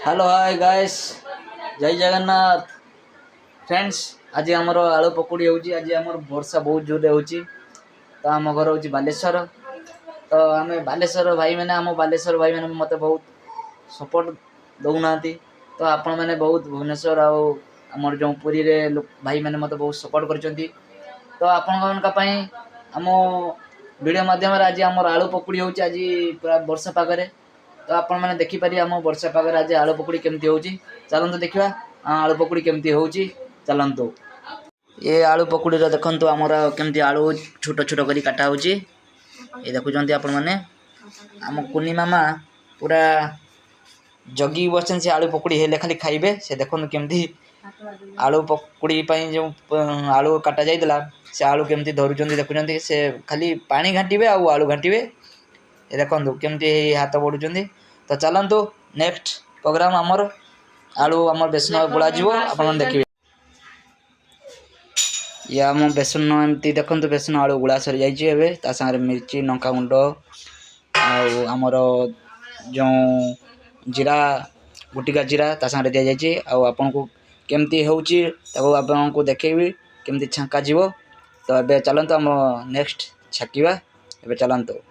Hello hi guys जय Jagannath friends. आज आमर आलू पकोड़ी होची। आज आमर वर्षा बहुत जोर होची। तो आम घर होची बालेश्वर। तो आम बालेश्वर भाई मैंने आम बालेश्वर भाई मैंने मत बहुत सपोर्ट दौना। तो आपण मैंने बहुत भुवनेश्वर आमर जो पुरी रे भाई मैंने मत बहुत सपोर्ट कर। तो आपण आम वीडियो माध्यम आज आमर आलू पकोड़ी होची। आज पूरा वर्षा पागरे तो आपण मैंने देखिपारे आम वर्षा पागर आज आलू पकोड़ी केमती होची। चलतु देखा आलू पकोड़ी केमती होची। चलतु ये आलू पकोड़ी देखंतु आमर केमती आलू छोट छोट करी काटा होची। ये देखुचंती आपण माने आम कुनी मामा पूरा जगी बसन से आलू पकोड़ी हेले खाली खाइबे। से देखंतु केमती आलू पकोड़ी पई जो आलू काटा जाइतला से आलू केमती धरुचंती देखुचंती। से खाली पानी घांटीबे आ आलू घांटीबे। ये देखंतु केमती हाथ बढ़ुचंती। तो चलतु नेक्स्ट प्रोग्राम आमर आलू आमर बेसन गुड़ा जीव आपन देखिए। ये आम बेसन एमती देखंतु बेसन आलू गुड़ा सरी जाइए। एबे ता संगे मिर्ची लंका गुंड आमर जो जीरा गुटिका जीरा ता संगे दिया जाइए। आपन को केमती होची ताको आपन को देखेबी केमती छांका जीव। तो एबे चलतु आम नेक्स्ट छाकीबा। एबे चलतु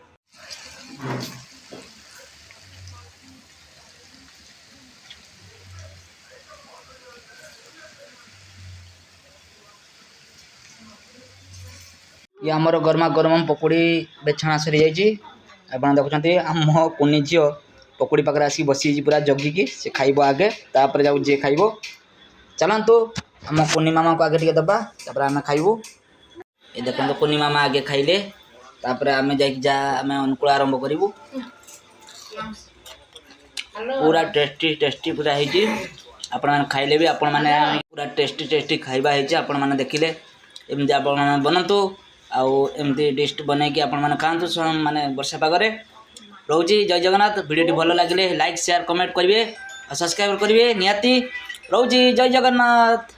ये आमर गरमा गरम पकोड़ी बेछणा सरी जाइए। आप देखुं आम कुनी झी पकोड़ी पाखे आसिक बसी पूरा जगिकी से खाइब आगे तापर जाऊ जी खाइब। चलतु आम कुनी मामा को आगे टे दबा तापर आम खाइबू। ये देखो कुनी मामा आगे खाइले तापर आम जा अनुकूल आरंभ करूँ। पूरा टेस्टी टेस्टी पूरा है। आपण खाइले भी आपण मैंने पूरा टेस्टी टेस्टी खाइबा है। आपण मैंने देखिले एमती आपण बनतु आउ एमती डिश बनईकि आपण मैंने खातु माने वर्षा पागरे रोची। जय जगन्नाथ। वीडियोटी भल लगे लाइक शेयर कमेंट करेंगे और सब्सक्राइब करेंगे निहाती। रोची जय जगन्नाथ।